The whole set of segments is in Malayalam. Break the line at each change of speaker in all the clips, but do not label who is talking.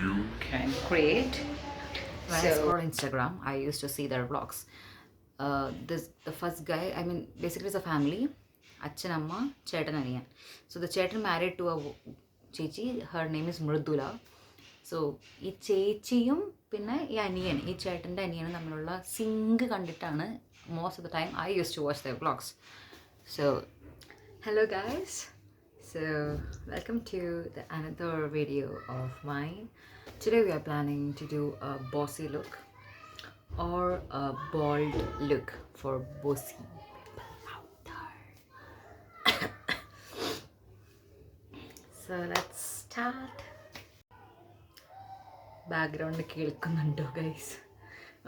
you can create.
When I scroll Instagram, I used to see their vlogs. The first guy, I mean, basically it's a family. Achan Amma, Chetan Aniyan. So the Chetan married to a ചേച്ചി, her name is Mridula. So ഈ ചേച്ചിയും പിന്നെ ഈ അനിയൻ, ഈ ചേട്ടൻ്റെ അനിയനും തമ്മിലുള്ള സിങ്ക് കണ്ടിട്ടാണ് most of the time I use to watch the vlogs. So hello guys, so welcome to the another video of mine. Today we are planning to do a bossy look or a bald look for bossy people out there. So let's start. Background കേൾക്കുന്നുണ്ടോ guys?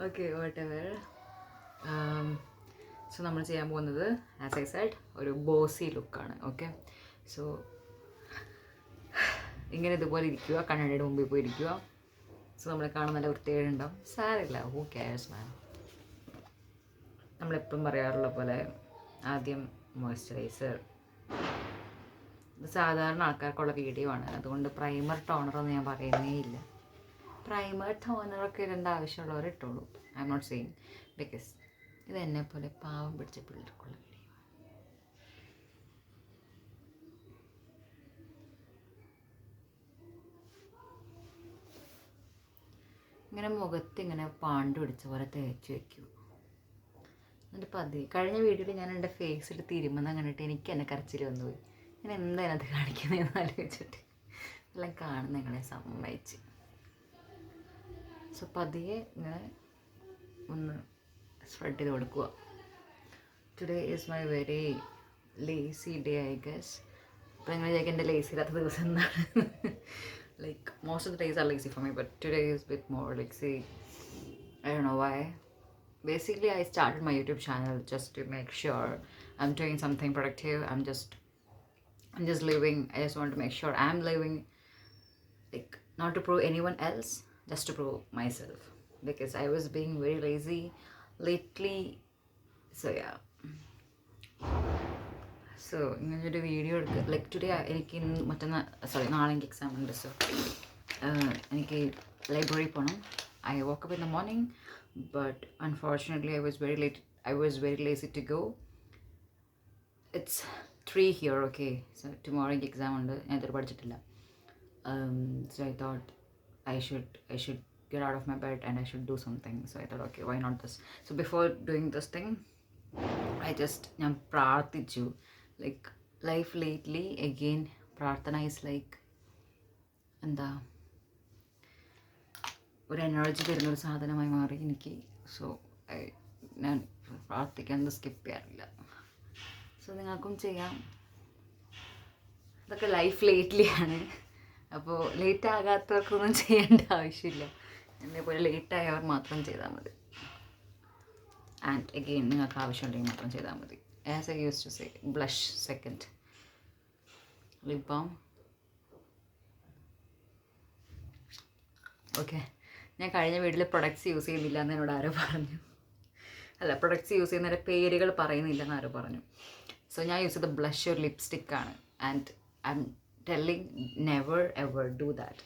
Okay, whatever. So നമ്മൾ ചെയ്യാൻ പോകുന്നത് ആസ് ഐ സെഡ് ഒരു ബോസി ലുക്കാണ്. ഓക്കെ, സോ ഇങ്ങനെ ഇതുപോലെ ഇരിക്കുക, കണ്ണടയുടെ മുമ്പിൽ പോയി ഇരിക്കുക. സോ നമ്മളെ കാണാൻ നല്ല വൃത്തികേടുണ്ടാവും, സാരമില്ല, ഹൂ കെയർസ് മാൻ. നമ്മളെപ്പോഴും പറയാറുള്ള പോലെ ആദ്യം മോയ്സ്ചറൈസർ. ഇത് സാധാരണ ആൾക്കാർക്കുള്ള വീഡിയോ ആണ്, അതുകൊണ്ട് പ്രൈമർ ടോണറൊന്നും ഞാൻ പറയുന്നേ ഇല്ല. പ്രൈമർ ടോണറൊക്കെ ഇടേണ്ട ആവശ്യമുള്ളവർ ഇട്ടോളൂ. I am not saying, because ഇത് എന്നെ പോലെ പാവം പിടിച്ച പിള്ളേർക്കുള്ള വീഡിയോ ആണ്. ഇങ്ങനെ മുഖത്ത് ഇങ്ങനെ പാണ്ട് പിടിച്ച പോലെ തേച്ച് വയ്ക്കൂ. എന്നിട്ട് പതിയെ കഴിഞ്ഞ വീഡിയോയിൽ ഞാൻ എൻ്റെ ഫേസിൽ തിരുമെന്ന് കണ്ടിട്ട് എനിക്ക് എന്നെ കരച്ചിൽ വന്നുപോയി. ഞാൻ എന്താ അതിനകത്ത് കാണിക്കുന്നതെന്ന് ആലോചിച്ചിട്ട് എല്ലാം കാണുന്ന നിങ്ങളെ സമ്മതിച്ച്. സോ പതിയെ ഇങ്ങനെ ഒന്ന് സ്പ്രെഡ് ചെയ്ത് കൊടുക്കുക. Today is my very lazy day I guess. അപ്പോൾ നിങ്ങൾ വിചാരിക്കും എൻ്റെ ലേസി ഇല്ലാത്ത ദിവസം എന്താണ്. Like most of the days are lazy for me, but today is bit more lazy. I don't know why. Basically, I started my YouTube channel just to make sure I'm doing something productive. I'm just living. I just want to make sure I'm living, like, not to prove anyone else, just to prove myself, because I was being very lazy lately. So yeah. So ഇങ്ങനൊരു വീഡിയോ എടുക്കുക. ലൈക്ക് ടുഡേ എനിക്ക് നാളെ എനിക്ക് എക്സാം ഉണ്ട്. സോ എനിക്ക് ലൈബ്രറി പോകണം. I woke up in the morning, but unfortunately I was very lazy to go. It's 3 here, okay? So tomorrow എനിക്ക് എക്സാം ഉണ്ട്. ഞാൻ ഇതുവരെ പഠിച്ചിട്ടില്ല. So I thought I should get out of my bed and I should do something. So I thought, okay, why not this? So before doing this thing, ഞാൻ പ്രാർത്ഥിച്ചു. Like life lately, again, പ്രാർത്ഥന is like എന്താ ഒരു എനർജി തരുന്നൊരു സാധനമായി മാറി എനിക്ക്. സോ ഞാൻ പ്രാർത്ഥിക്കാൻ സ്കിപ്പ് ചെയ്യാറില്ല. സോ നിങ്ങൾക്കും ചെയ്യാം. ഇതൊക്കെ ലൈഫ് ലേറ്റ്ലിയാണ്. അപ്പോൾ ലേറ്റ് ആകാത്തവർക്കൊന്നും ചെയ്യേണ്ട ആവശ്യമില്ല. എന്നെപ്പോലെ ലേറ്റായവർ മാത്രം ചെയ്താൽ മതി. ആൻഡ് അഗെയിൻ നിങ്ങൾക്ക് ആവശ്യമുണ്ടെങ്കിൽ മാത്രം ചെയ്താൽ മതി. As I use to say, blush second, lip balm. Okay, ഞാൻ കഴിഞ്ഞ വീട്ടിൽ പ്രൊഡക്ട്സ് യൂസ് ചെയ്യുന്നില്ല എന്ന് എന്നോട് ആരോ പറഞ്ഞു. അല്ല, പ്രൊഡക്ട്സ് യൂസ് ചെയ്യുന്നതിൻ്റെ പേരുകൾ പറയുന്നില്ലെന്ന് ആരോ പറഞ്ഞു. സോ ഞാൻ യൂസ് ചെയ്ത ബ്ലഷ് ഒരു ലിപ്സ്റ്റിക്കാണ്. And I am telling, never ever do that.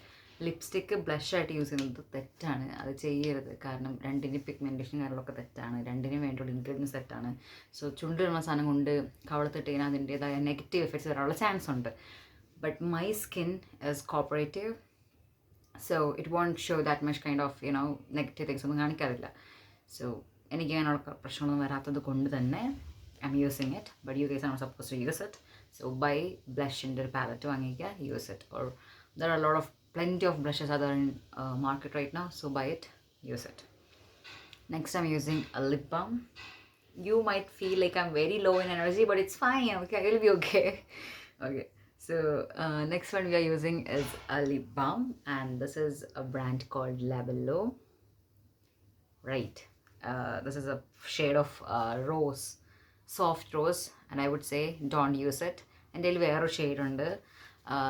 Lipstick ബ്ലഷായിട്ട് യൂസ് ചെയ്യുന്നത് തെറ്റാണ്. അത് ചെയ്യരുത്. കാരണം രണ്ടിനും പിഗ്മെൻറ്റേഷൻ കാര്യങ്ങളൊക്കെ തെറ്റാണ്. രണ്ടിനും വേണ്ടിയുള്ള ഇൻഗ്രീഡിയൻസ് തെറ്റാണ്. സോ ചുണ്ടിടുന്ന സാധനം കൊണ്ട് കവളത്തിട്ട് കഴിഞ്ഞാൽ അതിൻ്റേതായ നെഗറ്റീവ് എഫക്ട്സ് വരാനുള്ള ചാൻസ് ഉണ്ട്. But my skin is cooperative. So it won't show that much kind of negative things ഒന്നും കാണിക്കാറില്ല. സോ എനിക്ക് അങ്ങനെയുള്ള പ്രശ്നങ്ങളൊന്നും വരാത്തത് കൊണ്ട് തന്നെ I am using it. But you guys are not suppose to use it. So buy ബ്ലഷിൻ്റെ ഒരു പാലറ്റ് വാങ്ങിക്കുക, use it. Or there are lot of plenty of blushes are there in market right now, so buy it, use it. Next, I'm using a lip balm. You might feel like I'm very low in energy, but it's fine. Okay, I will be okay. Okay, so next one we are using is a lip balm, and this is a brand called Labello. Right, this is a shade of rose, soft rose, and I would say don't use it. And there is a shade under.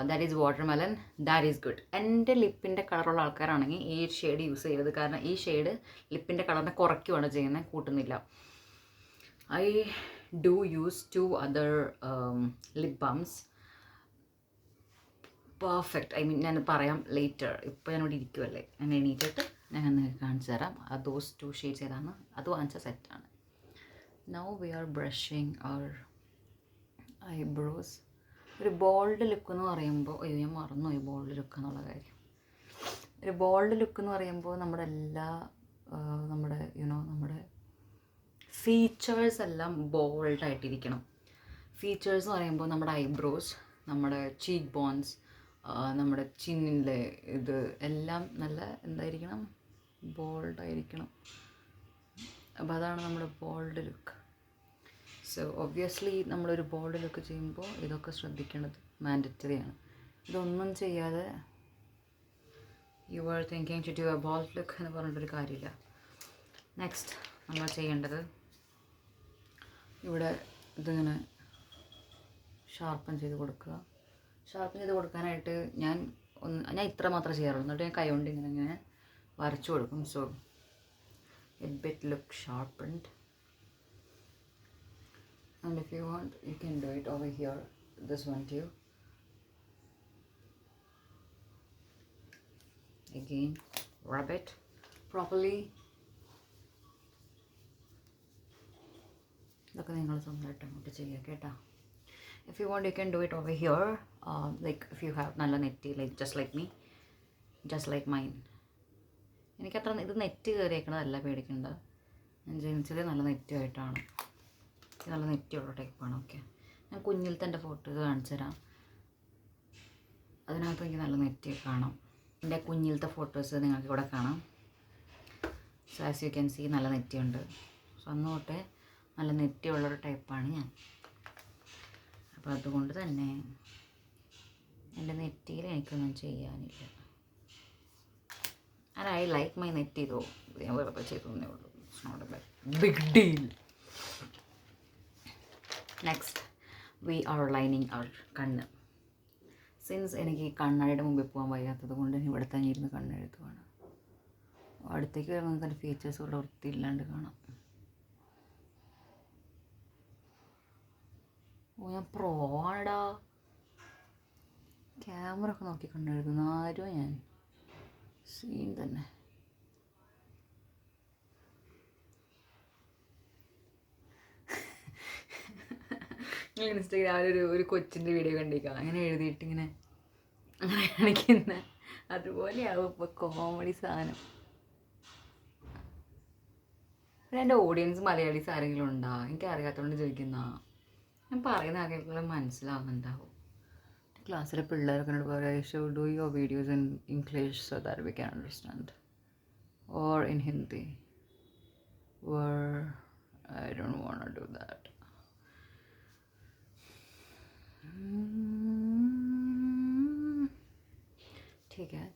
That is watermelon. That is good. എൻ്റെ ലിപ്പിൻ്റെ കളറുള്ള ആൾക്കാരാണെങ്കിൽ ഈ ഷെയ്ഡ് യൂസ് ചെയ്യരുത്. കാരണം ഈ ഷെയ്ഡ് ലിപ്പിൻ്റെ കളറിനെ കുറയ്ക്കുകയാണ് ചെയ്യുന്നത്, കൂട്ടുന്നില്ല. I do use 2 other lip balms. Perfect. I mean ഞാൻ പറയാം ലേറ്റർ. ഇപ്പോൾ ഞാനിവിടെ ഇരിക്കുമല്ലേ, ഞാൻ എണീറ്റിട്ട് ഞാൻ നിങ്ങൾക്ക് കാണിച്ചു തരാം. ദോസ് 2 ഷെയ്ഡ്സ് ഏതാണ് അത് വാങ്ങിച്ച സെറ്റാണ്. Now we are brushing our eyebrows. ഒരു ബോൾഡ് ലുക്ക് എന്ന് പറയുമ്പോൾ, അയ്യോ ഞാൻ മറന്നുപോയി ബോൾഡ് ലുക്ക് എന്നുള്ള കാര്യം. ഒരു ബോൾഡ് ലുക്ക് എന്ന് പറയുമ്പോൾ നമ്മുടെ എല്ലാ നമ്മുടെ നമ്മുടെ ഫീച്ചേഴ്സ് എല്ലാം ബോൾഡായിട്ടിരിക്കണം. ഫീച്ചേഴ്സ് എന്ന് പറയുമ്പോൾ നമ്മുടെ ഐബ്രോസ്, നമ്മുടെ ചീക്ക് ബോൺസ്, നമ്മുടെ ചിന്നിൻ്റെ ഇത് എല്ലാം നല്ല എന്തായിരിക്കണം, ബോൾഡായിരിക്കണം. അപ്പോൾ അതാണ് നമ്മുടെ ബോൾഡ് ലുക്ക്. സോ ഒബ്വിയസ്ലി നമ്മളൊരു ബോൾഡ് ലുക്ക് ചെയ്യുമ്പോൾ ഇതൊക്കെ ശ്രദ്ധിക്കേണ്ടത് മാൻഡറ്ററിയാണ്. ഇതൊന്നും ചെയ്യാതെ you are thinking to do a bold look എന്ന് പറഞ്ഞിട്ടൊരു കാര്യമില്ല. നെക്സ്റ്റ് നമ്മൾ ചെയ്യേണ്ടത്, ഇവിടെ ഇതിങ്ങനെ ഷാർപ്പൻ ചെയ്ത് കൊടുക്കുക. ഷാർപ്പൻ ചെയ്ത് കൊടുക്കാനായിട്ട് ഞാൻ ഇത്ര മാത്രമേ ചെയ്യാറുള്ളൂ. എന്നിട്ട് ഞാൻ കൈ കൊണ്ട് ഇങ്ങനെ വരച്ചു കൊടുക്കും. So it bit look sharpened. And if you want, you can do it over here, this one too. Again, rub it properly. ഇതൊക്കെ നിങ്ങൾ സ്വന്തമായിട്ട് അങ്ങോട്ട് ചെയ്യുക കേട്ടോ. If you want, you can do it over here, like if you have നല്ല നെറ്റി, like just like me, just like mine. എനിക്കത്ര ഇത് നെറ്റ് കയറിയേക്കണതല്ല, പേടിക്കേണ്ട. ഞാൻ ജനിച്ചത് നല്ല നെറ്റുമായിട്ടാണ്. നല്ല നെറ്റിയുള്ള ടൈപ്പാണ്. ഓക്കെ, ഞാൻ കുഞ്ഞിലത്തെ എൻ്റെ ഫോട്ടോസ് കാണിച്ചു തരാം. അതിനകത്ത് എനിക്ക് നല്ല നെറ്റ് കാണാം. എൻ്റെ കുഞ്ഞിലത്തെ ഫോട്ടോസ് നിങ്ങൾക്ക് ഇവിടെ കാണാം. So as you can see നല്ല നെറ്റിയുണ്ട്. സോ അന്ന് തൊട്ടേ നല്ല നെറ്റിയുള്ളൊരു ടൈപ്പാണ് ഞാൻ. അപ്പോൾ അതുകൊണ്ട് തന്നെ എൻ്റെ നെറ്റിയിൽ എനിക്കൊന്നും ചെയ്യാനില്ല. ആൻഡ് ഐ ലൈക്ക് മൈ നെറ്റ്. ചെയ്തോ, ഞാൻ വെറുതെ ചെയ്തേ ഉള്ളൂ. It's not a big deal. Next we are lining our കണ്ണ്. സിൻസ് എനിക്ക് ഈ കണ്ണാടിയുടെ മുമ്പിൽ പോകാൻ വയ്യാത്തത് കൊണ്ട് ഇവിടെ തന്നെ ഇരുന്ന് കണ്ണെഴുതുവാണ്. അടുത്തേക്ക് വരുന്നത് അതിൻ്റെ ഫീച്ചേഴ്സ് ഇവിടെ വൃത്തിയില്ലാണ്ട് കാണാം. ഓ ഞാൻ പ്രോ ആണെടാ. ക്യാമറ ഒക്കെ നോക്കി കണ്ണെഴുതുന്ന ആരും ഞാൻ സീൻ തന്നെ. ഇൻസ്റ്റഗ്രാമിൽ ഒരു കൊച്ചിൻ്റെ വീഡിയോ കണ്ടിരിക്കുക, അങ്ങനെ എഴുതിയിട്ട് ഇങ്ങനെ അങ്ങനെ കാണിക്കുന്ന അതുപോലെയാവും ഇപ്പോൾ കോമഡി സാധനം. എൻ്റെ ഓഡിയൻസ് മലയാളീസ് ആരെങ്കിലും ഉണ്ടോ? എനിക്ക് അറിയാത്തതുകൊണ്ട് ചോദിക്കുന്ന. ഞാൻ പറയുന്ന ആരെങ്കിലും മനസ്സിലാവുന്നുണ്ടാവും. ക്ലാസ്സിലെ പിള്ളേരൊക്കെ എന്നോട് പറയാം, show do your videos in English so that we can understand, or in Hindi, or I don't want to do that. ठीक है.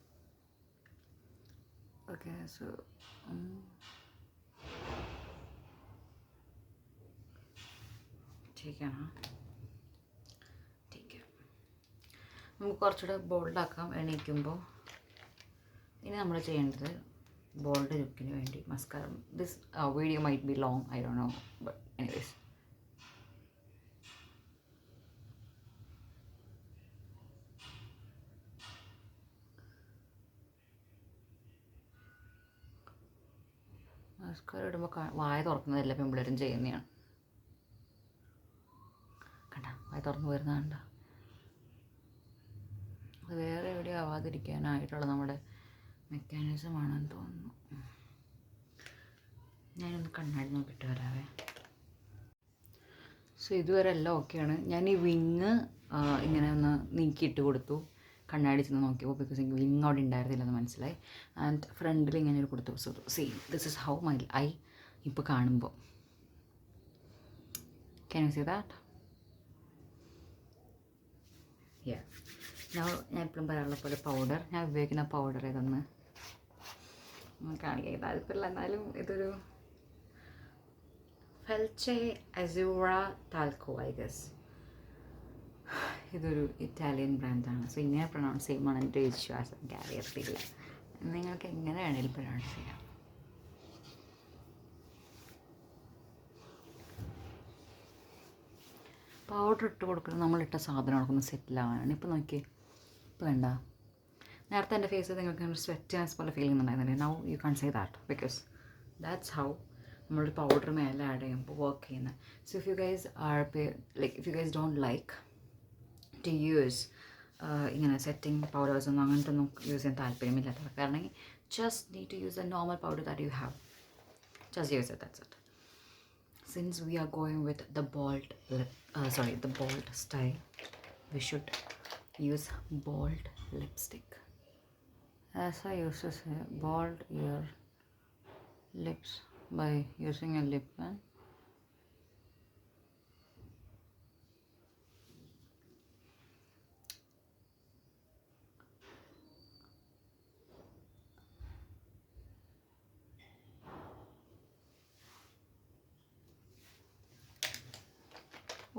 Okay, so ठीक है ना, ठीक है. നമുക്ക് കുറച്ചുകൂടെ ബോൾഡാക്കാം എണീക്കുമ്പോൾ. ഇനി നമ്മൾ ചെയ്യേണ്ടത് ബോൾഡ് ലുക്കിന് വേണ്ടി mascara. This video might be long, I don't know, but anyways. Mascara ഇടുമ്പോൾ വായ തുറക്കുന്നതല്ല പെൺപിള്ളേരും ചെയ്യുന്നതാണ്. കണ്ട വായ തുറന്ന് വരുന്നത് കണ്ട. അത് വേറെ എവിടെയും ആവാതിരിക്കാനായിട്ടുള്ള നമ്മുടെ മെക്കാനിസമാണെന്ന് തോന്നുന്നു. ഞാനൊന്ന് കണ്ണാടി നോക്കിയിട്ട് വരാവേ. സോ ഇതുവരെ എല്ലാം ഓക്കെയാണ്. ഞാൻ ഈ വിങ് ഇങ്ങനെ ഒന്ന് നീക്കിയിട്ട് കൊടുത്തു. കണ്ണാടി ചെന്ന് നോക്കിയപ്പോൾ ബിക്കോസ് എനിക്ക് വിങ് അവിടെ ഉണ്ടായിരുന്നില്ലെന്ന് മനസ്സിലായി. ആൻഡ് ഫ്രണ്ടിൽ ഇങ്ങനെ ഒരു കൊടുത്തു. So see this is how my eye ഇപ്പോൾ കാണുമ്പോൾ. Can you see that? Yeah. ഞാൻ എപ്പോഴും പറയാനുള്ള പോലെ പൗഡർ, ഞാൻ ഉപയോഗിക്കുന്ന പൗഡർ ഇതൊന്ന് കാണിക്കാൻ താല്പര്യമില്ല, എന്നാലും ഇതൊരു ഫെൽച്ചെ അസൂറ ടാൽക്കോ ഐ ഗസ്. ഇതൊരു ഇറ്റാലിയൻ ബ്രാൻഡാണ്. സോ ഇങ്ങനെ പ്രൊണൗൺസ് ചെയ്യുമ്പോൾ എൻ്റെ വിശ്വാസം അറിയത്തില്ല. നിങ്ങൾക്ക് എങ്ങനെ വേണമെങ്കിലും പ്രൊണൗൺസ് ചെയ്യാം. പൗഡർ ഇട്ട് കൊടുക്കുന്നത് നമ്മളിട്ട സാധനങ്ങളൊക്കെ ഒന്ന് സെറ്റിലാവാനാണ്. ഇപ്പോൾ നോക്കിയേ, വേണ്ട. നേരത്തെ എൻ്റെ ഫേസ് നിങ്ങൾക്ക് സ്വെറ്റ്നെസ് പോലെ ഫീൽ ചെയ്യുന്നുണ്ടായിരുന്നില്ലേ? Now you can say that because that's how നമ്മളൊരു പൗഡർ മേലെ ആഡ് ചെയ്യുമ്പോൾ വർക്ക് ചെയ്യുന്നത്. So if you guys are if you guys don't like to use ഇങ്ങനെ സെറ്റിംഗ് പൗഡേഴ്സ് ഒന്നും അങ്ങനത്തെ ഒന്നും യൂസ് ചെയ്യാൻ താല്പര്യമില്ലാത്തവർക്കാണെങ്കിൽ just need to use the normal powder that you have. Just use it, that's it. Since we are going with the bold the bold style, we should use bold lipstick. As I used to say, bold your lips by using a lip pen.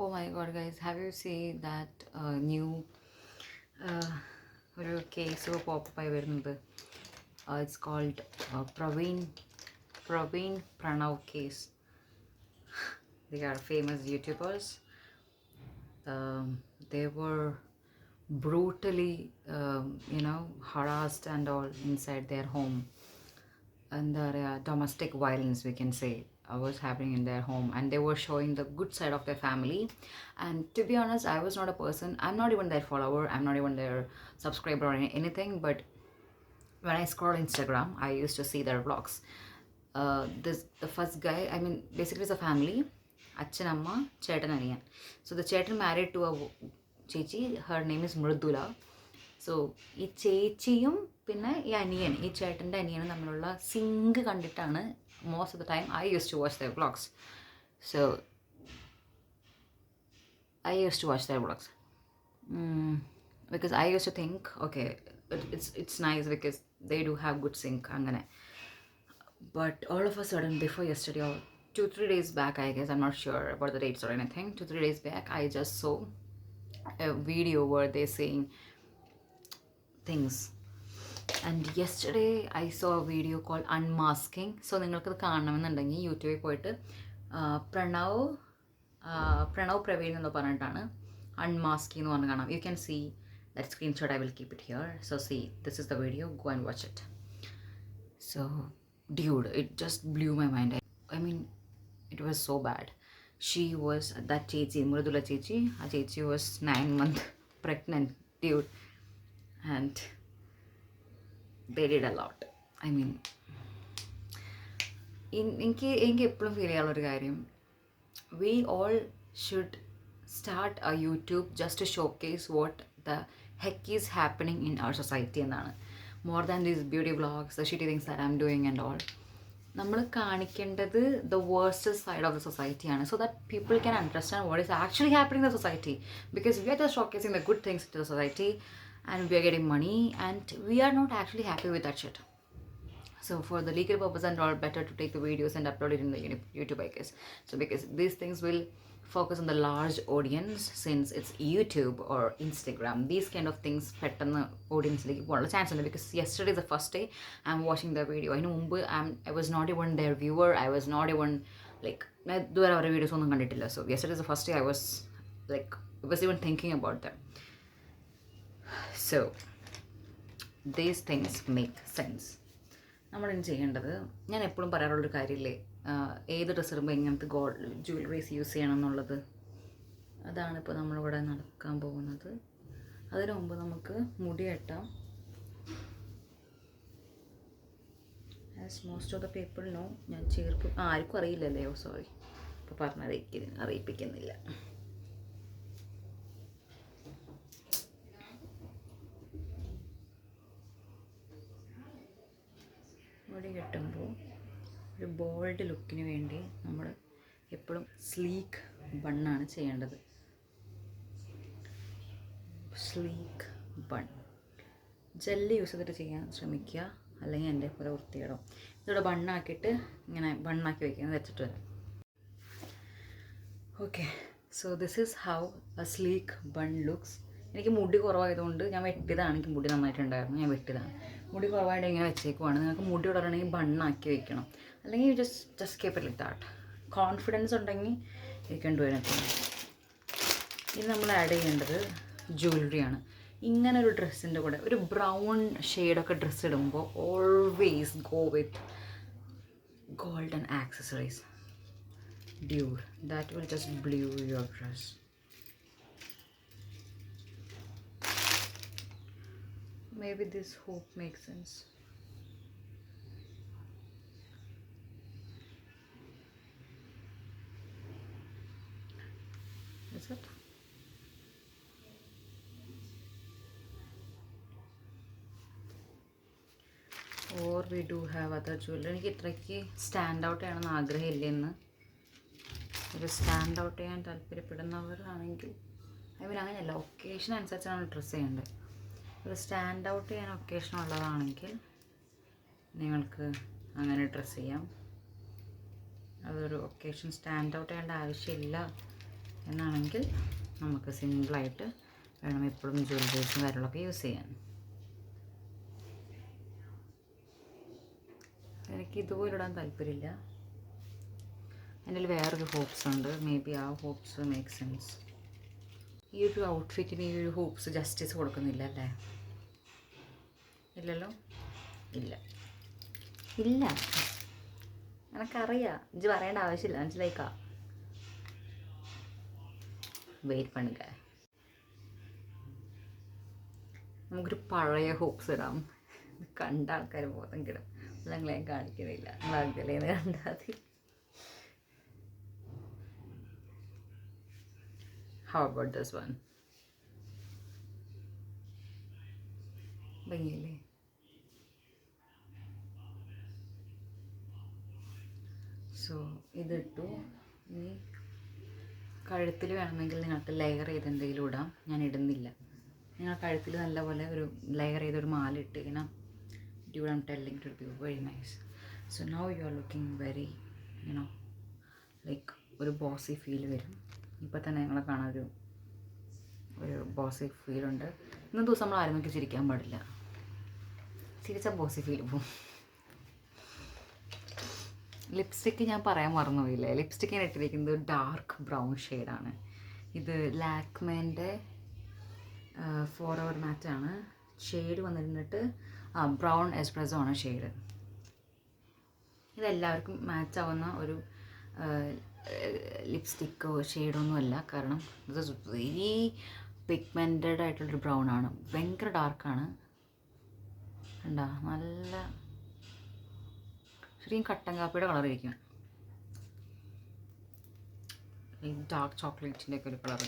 Oh my god guys, have you seen that new ഒരു കേസ് പോപ്പായി വരുന്നത്? It's called Praveen Pranav case. They are famous YouTubers. They were brutally harassed and all inside their home, and domestic violence we can say was happening in their home, and they were showing the good side of their family. And to be honest, I was not a person, I'm not even their follower, I'm not even their subscriber or anything, but when I scroll Instagram I used to see their vlogs. The first guy, I mean basically it's a family, achan amma chetan aniyan. So the chetan married to a chechi, her name is Mridula. So ഈ ചേച്ചിയും പിന്നെ ഈ ചേട്ടൻ്റെ അനിയനും തമ്മിലുള്ള സിങ്ക് കണ്ടിട്ടാണ് most of the time I used to watch their vlogs. So I used to watch their vlogs because I used to think, okay, it's nice because they do have good sync angane. But all of a sudden, before yesterday or 2-3 days back, I guess, I'm not sure about the dates or anything, 2-3 days back I just saw a video where they're saying things. And yesterday I saw a video called Unmasking. So നിങ്ങൾക്കത് കാണണമെന്നുണ്ടെങ്കിൽ യൂട്യൂബിൽ പോയിട്ട് പ്രണവ് പ്രവീൺ എന്ന് പറഞ്ഞിട്ടാണ് Unmasking എന്ന് പറഞ്ഞ് കാണാം. You can see that screenshot, I will keep it here. So see, this is the video, go and watch it. So dude, it just blew my mind. I mean, it was so bad. She was, that chechi, Mridula chechi, a chechi was 9 months pregnant, dude. And they did a lot. I mean, എനിക്ക് എപ്പോഴും ഫീൽ ചെയ്യാനുള്ളൊരു കാര്യം, we all should start a YouTube just to showcase what the heck is happening in our society എന്നാണ്. More than these beauty vlogs, the shitty things that I'm doing and all. നമ്മൾ കാണിക്കേണ്ടത് the worst side of the society ആണ്, so that people can understand what is actually happening in the society. Because we are just showcasing the good things to the society and we are getting money and we are not actually happy with that shit. So for the legal purpose and all, better to take the videos and upload it in the YouTube, I guess. So because these things will focus on the large audience, since it's YouTube or Instagram, these kind of things പെട്ടെന്ന് ഓഡിയൻസിലേക്ക് പോകാനുള്ള ചാൻസ് ഉണ്ട്. Because yesterday is the first day I'm watching the video. അതിന് മുമ്പ് I was not even their viewer, I was not even like, ഞാൻ ഇതുവരെ അവരുടെ വീഡിയോസ് ഒന്നും കണ്ടിട്ടില്ല. So yesterday is the first day I was even thinking about them. So these things make sense. നമ്മളിനി ചെയ്യേണ്ടത്, ഞാൻ എപ്പോഴും പറയാറുള്ളൊരു കാര്യമില്ലേ, ഏത് ഡ്രസ്സ് ഇടുമ്പോൾ ഇങ്ങനത്തെ ഗോൾഡ് ജ്വല്ലറീസ് യൂസ് ചെയ്യണം എന്നുള്ളത്. അതാണ് ഇപ്പോൾ നമ്മളിവിടെ നടക്കാൻ പോകുന്നത്. അതിനു മുമ്പ് നമുക്ക് മുടി കെട്ടാം. As most of the people know, ഞാൻ ആർക്കും അറിയില്ലല്ലേ, സോറി, ഇപ്പോൾ അറിയിപ്പിക്കുന്നില്ല. മുടി കെട്ടുമ്പോൾ ഒരു ബോൾഡ് ലുക്കിന് വേണ്ടി നമ്മൾ എപ്പോഴും സ്ലീക്ക് ബണ്ണാണ് ചെയ്യേണ്ടത്. സ്ലീക്ക് ബൺ ജെല്ല് യൂസ് ചെയ്തിട്ട് ചെയ്യാൻ ശ്രമിക്കുക, അല്ലെങ്കിൽ എൻ്റെ പോലെ വൃത്തിയിടും. ഇതിവിടെ ബണ്ണാക്കിയിട്ട് ഇങ്ങനെ ബണ്ണാക്കി വയ്ക്കുന്നത് വെച്ചിട്ട് വരാം. Okay, so this is how A sleek bun looks. എനിക്ക് മുടി കുറവായതുകൊണ്ട് ഞാൻ വെട്ടിയതാണ്. എനിക്ക് മുടി നന്നായിട്ടുണ്ടായിരുന്നു, ഞാൻ വെട്ടിയതാണ്. മുടി കുറവായിട്ട് ഇങ്ങനെ വെച്ചേക്കുവാണ്. നിങ്ങൾക്ക് മുടി വളരണമെങ്കിൽ ബണ്ണാക്കി വെക്കണം, അല്ലെങ്കിൽ just keep it like that. Confidence ഉണ്ടെങ്കിൽ യു ക്യാൻ ഡു എനിത്തിങ്. ഇനി നമ്മൾ ആഡ് ചെയ്യേണ്ടത് ജ്വല്ലറിയാണ്. ഇങ്ങനൊരു ഡ്രസ്സിൻ്റെ കൂടെ ഒരു ബ്രൗൺ ഷെയ്ഡൊക്കെ ഡ്രസ്സ് ഇടുമ്പോൾ always go with golden accessories. Dude, that will just blow your dress. Maybe this hoop makes sense. Is it? Or we do have other jewelry. എനിക്ക് ഇത്രയ്ക്ക് സ്റ്റാൻഡ് ഔട്ട് ചെയ്യണമെന്ന് ആഗ്രഹമില്ലെന്ന്. ഒരു സ്റ്റാൻഡ് ഔട്ട് ചെയ്യാൻ താല്പര്യപ്പെടുന്നവരാണെങ്കിൽ അങ്ങനെയല്ല, ഒക്കേഷൻ അനുസരിച്ചാണ് ഡ്രസ്സ് ചെയ്യേണ്ടത്. ഒരു സ്റ്റാൻഡ് ഔട്ട് ചെയ്യാൻ ഒക്കേഷൻ ഉള്ളതാണെങ്കിൽ നിങ്ങൾക്ക് അങ്ങനെ ഡ്രസ്സ് ചെയ്യാം. അതൊരു ഒക്കേഷൻ സ്റ്റാൻഡ് ഔട്ട് ചെയ്യേണ്ട ആവശ്യമില്ല എന്നാണെങ്കിൽ നമുക്ക് സിമ്പിളായിട്ട് വേണം എപ്പോഴും ജ്വല്ലറീസും കാര്യങ്ങളൊക്കെ യൂസ് ചെയ്യാൻ. എനിക്ക് ഇതുപോലെ ഇടാൻ താല്പര്യമില്ല. എൻ്റെ വേറൊരു ഹോപ്സ് ഉണ്ട്. മേ ബി ആ ഹോപ്സ് മേക്ക് സെൻസ്. ഈ ഒരു ഔട്ട്ഫിറ്റിന് ഈ ഒരു ഹോപ്സ് ജസ്റ്റിസ് കൊടുക്കുന്നില്ല അല്ലേ? ഇല്ലല്ലോ, ഇല്ല ഇല്ല, എനിക്കറിയാം. ഇത് പറയേണ്ട ആവശ്യമില്ല, മനസ്സിലായിക്കാ. വെയിറ്റ് പണുക, നമുക്കൊരു പഴയ ഹോപ്സ് ഇടാം. കണ്ട ആൾക്കാർ ബോധം കിടും. ഞങ്ങളെ കാണിക്കുന്നില്ല, നിങ്ങൾ അകലേന്ന് കണ്ടാൽ മതി. How about this one? ഭംഗിയില്ലേ? സോ ഇതിട്ടു. ഇനി കഴുത്തിൽ വേണമെങ്കിൽ നിങ്ങൾക്ക് ലെയർ ചെയ്ത് എന്തെങ്കിലും ഇടാം. ഞാൻ ഇടുന്നില്ല. നിങ്ങൾ കഴുത്തിൽ നല്ലപോലെ ഒരു ലെയർ ചെയ്തൊരു മാല ഇട്ട് ഇങ്ങനെ dude, I'm telling it will be very nice. So now you are looking very, you know, like ഒരു ബോസി ഫീൽ വരും. ഇപ്പം തന്നെ ഞങ്ങളെ കാണാൻ ഒരു ബോസി ഫീലുണ്ട്. ഇന്നത്തെ ദിവസം നമ്മൾ ആരും നോക്കി ചിരിക്കാൻ പാടില്ല. ചിരിച്ചാൽ ബോസി ഫീൽ പോവും. ലിപ്സ്റ്റിക്ക് ഞാൻ പറയാൻ മറന്നുപോയില്ലേ. ലിപ്സ്റ്റിക്ക് ഞാൻ ഇട്ടിരിക്കുന്നത് ഡാർക്ക് ബ്രൗൺ ഷെയ്ഡാണ്. ഇത് ലാക്മേൻ്റെ ഫോറെവർ മാറ്റാണ്. ഷെയ്ഡ് വന്നിരുന്നിട്ട് ബ്രൗൺ എസ്പ്രസോ ആണ് ഷെയ്ഡ്. ഇതെല്ലാവർക്കും മാച്ച് ആവുന്ന ഒരു ലിപ്സ്റ്റിക്കോ ഷെയ്ഡൊന്നുമല്ല. കാരണം ഇത് വെരി പിഗ്മെൻറ്റഡ് ആയിട്ടുള്ളൊരു ബ്രൗൺ ആണ്. ഭയങ്കര ഡാർക്കാണ്. കണ്ടോ, നല്ല ശരിക്കും കട്ടൻ കാപ്പിയുടെ കളർ ഇരിക്കും. ഈ ഡാർക്ക് ചോക്ലേറ്റിൻ്റെ ഒക്കെ ഒരു colour.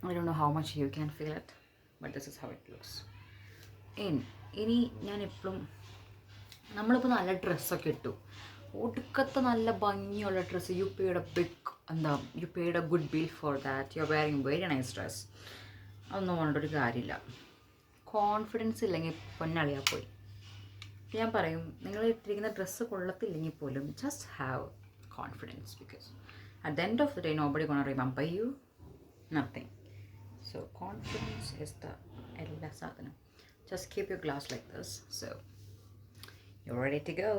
I don't know how much you can feel it, but this is how it looks. ഇനി ഞാൻ എപ്പോഴും നമ്മളിപ്പോൾ നല്ല ഡ്രസ്സൊക്കെ ഇട്ടു, ഒടുക്കത്തെ നല്ല ഭംഗിയുള്ള dress, U paid A good bill for that, you are wearing very nice dress. അതൊന്നും കൊണ്ടൊരു കാര്യമില്ല. കോൺഫിഡൻസ് ഇല്ലെങ്കിൽ പൊന്നളിയാ പോയി. ഞാൻ പറയും, നിങ്ങൾ ഇട്ടിരിക്കുന്ന ഡ്രസ്സ് കൊള്ളത്തില്ലെങ്കിൽ പോലും just have confidence, because at the end of the day nobody gonna remember you, nothing. So confidence is the ella sadhanam. Just keep your glass like this. So you're ready to go.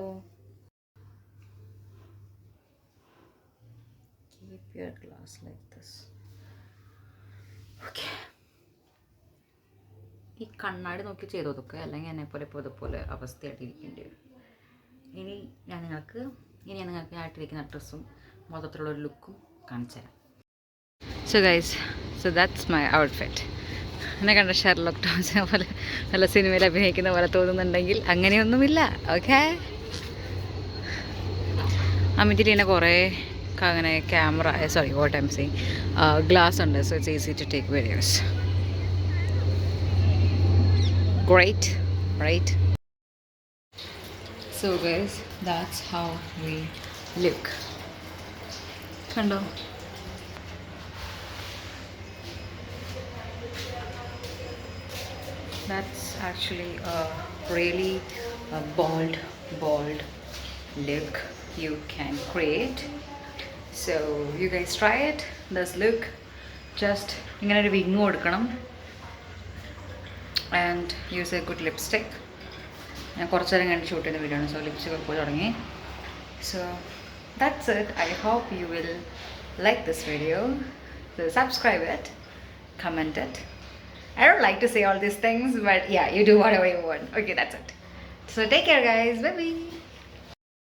Keep your glass like this. Okay. ഈ കണ്ണാടി നോക്കി ചെയ്തതൊക്കെ അല്ലെങ്കിൽ എന്നെപ്പോലെ ഇപ്പോൾ ഇതുപോലെ അവസ്ഥയായിട്ടിരിക്കേണ്ടി വരും. ഇനി ഞാൻ നിങ്ങൾക്ക് ആയിട്ടിരിക്കുന്ന ഡ്രസ്സും മൊത്തത്തിലുള്ളൊരു ലുക്കും കാണിച്ചു തരാം. So guys, so that's my outfit. എന്നെ കണ്ട ഷെർലോക്ക് ടോംസിനെ പോലെ നല്ല സിനിമയിൽ അഭിനയിക്കുന്ന പോലെ തോന്നുന്നുണ്ടെങ്കിൽ അങ്ങനെയൊന്നുമില്ല. ഓക്കെ, അമിതിൽ തന്നെ കുറേ അങ്ങനെ camera what I am seeing glass ഉണ്ട്. So it's easy to take videos. Great, right? So guys, that's how we look. കണ്ടോ, that's actually a really bold look you can create. So you guys try it. This look, just ഇങ്ങനെ ഒരു വിങ് കൊടുക്കണം and use a good lipstick. ഞാൻ കുറച്ച് നേരം കണ്ട് ഷൂട്ട് ചെയ്യുന്ന വീഡിയോ ആണ്. സോ ലിപ്സ്റ്റിക് ഒക്കെ പോയി തുടങ്ങി. So that's it. I hope you will like this video. So subscribe it
comment it. I don't like to say all these things, but yeah, you do whatever you want. Okay, that's it. So take care, guys. Bye bye.